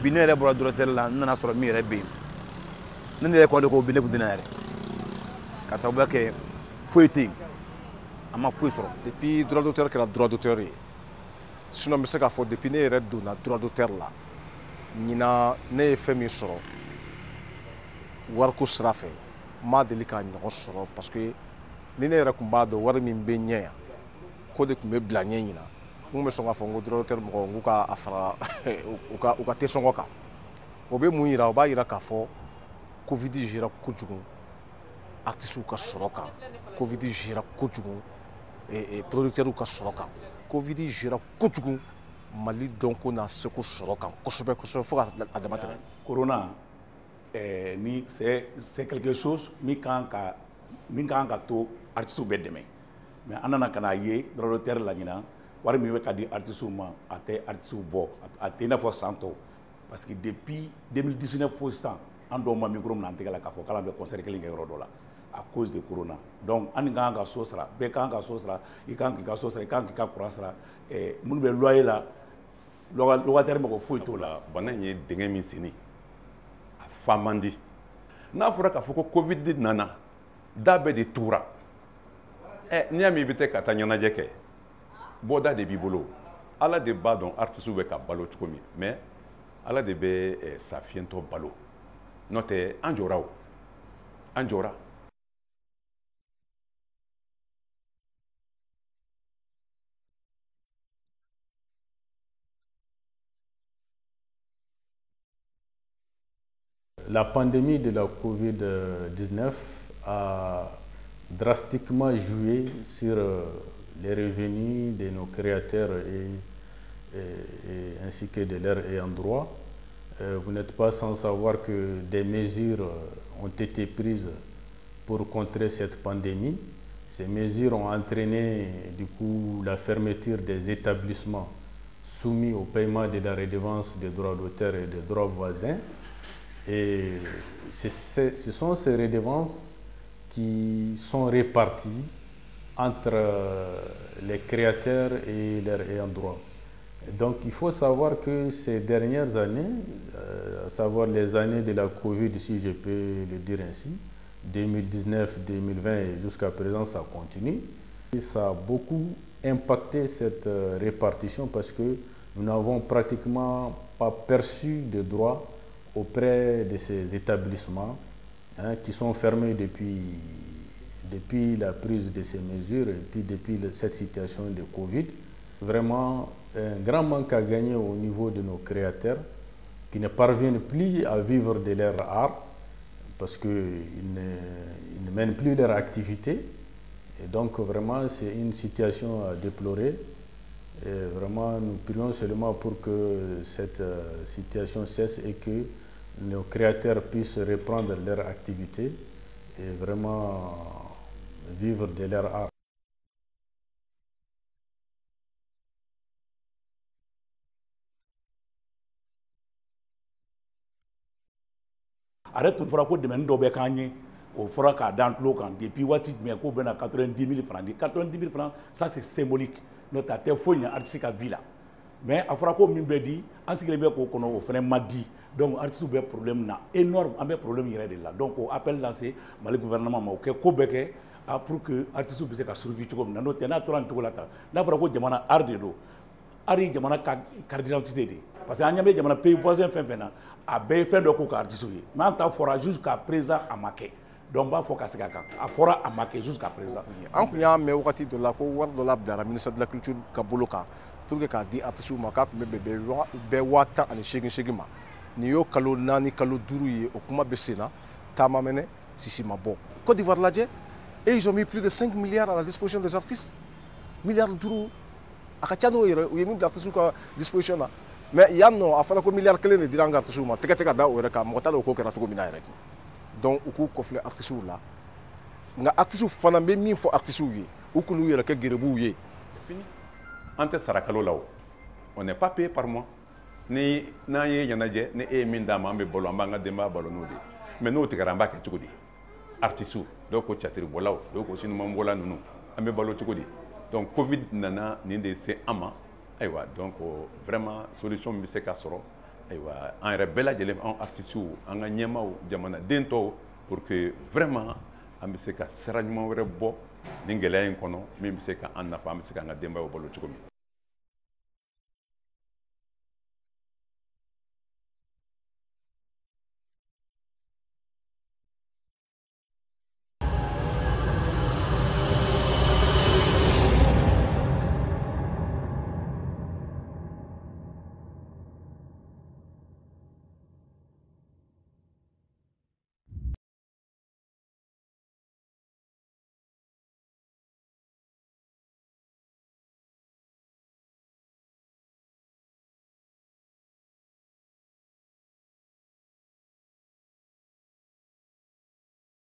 bi ne yɛrɛ bɔra dɔrɔtɛri la n nana sɔrɔ min yɛrɛ bɛ yen ne yɛrɛ kɔni ko bi ne kun tɛna yɛrɛ ka sababuya kɛ foyi tɛ yen a ma foyi sɔrɔ. Depuis droit d'auteur kɛra droit d'auteur ye sinon n bɛ se k'a fɔ depuis ne yɛrɛ donna droit d'auteur la ɲinan ne ye fɛn min sɔrɔ wariko sira fɛ n ma deli k'a ɲɔgɔn sɔrɔ parce que ni ne yɛrɛ tun b'a dɔn wari min bɛ ɲɛ yan k'o de tun bɛ bila ɲɛ ɲinan n tun bɛ sɔn k'a fɔ n ko droit d'auteur mɔgɔw n k'u ka a fara u ka te sɔngɔ kan o bɛ mun yira o b'a yira k'a fɔ covid gera kojugu artistes ka sɔrɔ kan covid gera kojugu producteurs ka sɔrɔ kan covid gera kojugu mali dɔnko n'a seko sɔrɔ kan kosɛbɛ kosɛbɛ fo ka a dama tɛmɛ. Corona ni c'est quelque chose min kan ka to artistes bɛɛ dɛmɛ mais an nana ka n'a ye droit d'auteur la ɲinan wari min bɛ ka di artistes ma a tɛ artistes bɔ a tɛ i n'a fɔ san tɔw parce que depuis 2019 fo sisan an dɔw ma micro minɛ an tɛgɛ la k'a fɔ k'ala bɛ concert kelen kɛ yɔrɔ dɔ la à cause de corona donc an kan ka so sara bɛɛ kan ka so sara i kan k'i ka so sara i kan k'i ka courant sara minnu bɛ loyer la locataire mɔgɔ foyi t'o la. Bana in ye dingɛ min senni a fa man di n'a fɔra k'a fɔ ko covid nana da bɛɛ de tuura n'i y'a min i bɛ taa ka taa ɲɛnajɛ kɛ bɔda de b'i bolo ala de b'a dɔn artistes bɛ ka balo cogo min mais ala de bɛ sa fiɲɛtɔ balo n'o tɛ an jɔra o an jɔra. La pandémie de la Covid-19 a drastiquement joué sur les revenus de nos créateurs ainsi que de leurs ayants droit. Vous n'êtes pas sans savoir que des mesures ont été prises pour contrer cette pandémie. Ces mesures ont entraîné du coup la fermeture des établissements soumis au paiement de la redevance des droits d'auteur et des droits voisins. Et ce sont ces redevances qui sont réparties entre les créateurs et leurs ayants droit. Donc il faut savoir que ces dernières années, à savoir les années de la Covid, si je peux le dire ainsi, 2019, 2020 et jusqu'à présent ça continue. Et ça a beaucoup impacté cette répartition parce que nous n'avons pratiquement pas perçu de droits auprès de ces établissements qui sont fermés depuis la prise de ces mesures et puis depuis cette situation de Covid. Vraiment un grand manque à gagner au niveau de nos créateurs qui ne parviennent plus à vivre de leur art parce qu'ils ne mènent plus leur activité. Et donc vraiment c'est une situation à déplorer. Et vraiment nous prions seulement pour que cette situation cesse et que nos créateurs puissent reprendre leur activité et vraiment vivre de leur art. Arrête tun fɔra ko dɛmɛ dɔ bɛ k'an ye o fɔra k'a d'an tulo kan depuis waati jumɛn k'o bɛna 90 000 francs di 90 000 francs ça c'est symbolique n'o tɛ a tɛ foyi ɲɛ artiste ka vie la mais a fɔra ko min bɛ di an sigilen bɛ k'o kɔnɔ o fana ma di donc artistes bɛ problème na énorme an bɛ problème yɛrɛ de la donc o appel lancé Mali gouvernement ma o kɛ ko bɛɛ kɛ pour que artistes bɛ se ka survivre cogo min na n'o tɛ n'a tora nin cogo la tan n'a fɔra ko jamana art de don art ye jamana ka carte d'identité de parce que an ɲɛ bɛ jamana pays voisin fɛn fɛn na a bɛɛ ye fɛn dɔ k'u ka artistes ye mais an ta fɔra jusqu'à présent a ma kɛ donc n b'a fɔ ka segin a kan a fɔra a ma kɛ jusqu'à présent. an tun y'a mɛn wagati dɔ la ko wari dɔ labilara ministère de la culture ka bolo kan pour que k'a di artistes ma k'a tun bɛ bɛn 10,8 ma nin y'o kalo 4 kalo 5 ye o kuma bɛ sen na taama mɛnɛ sisi ma bɔ Côte d'Ivoire lajɛ et ils ont mis plus de 5 milliards à la disposition des artistes milliards 5 a ka ca n'o yɛrɛ u ye min bila artistes ka disposition na mais yan nɔ a fɔra ko milliard 1 de dira an ka artistes ma tɛgɛ tɛ ka da o yɛrɛ kan mɔgɔ t'a dɔn o ko kɛra cogo min na yɛrɛ donc u k'u kɔfilɛ artistes la nka artistes fana bɛ min fɔ artistes ye u k'u yɛrɛ kɛ gerebuw ye. Fini. An tɛ sara kalo la o on n'est pas payé par mois ni n'an ye ɲɛnajɛ ni e ye min d'a ma an bɛ balo an b'an ka denbaya balo n'o de ye mais n'o tigɛra an b'a kɛ cogo di artistes dɔw ko catiribɔlaw dɔw ko sinumanbɔla ninnu an bɛ balo cogo di donc covid nana nin de se an ma ayiwa donc vraiment solution bɛ se ka sɔrɔ ayiwa an yɛrɛ bɛɛ lajɛlen an artistes an ka ɲɛmaaw jamanaden tɔw pour que vraiment an bɛ se ka sira ɲuman wɛrɛ bɔ nin gɛlɛya in kɔnɔ min bɛ se k'an nafa an bɛ se k'an ka denbayaw balo cogo min.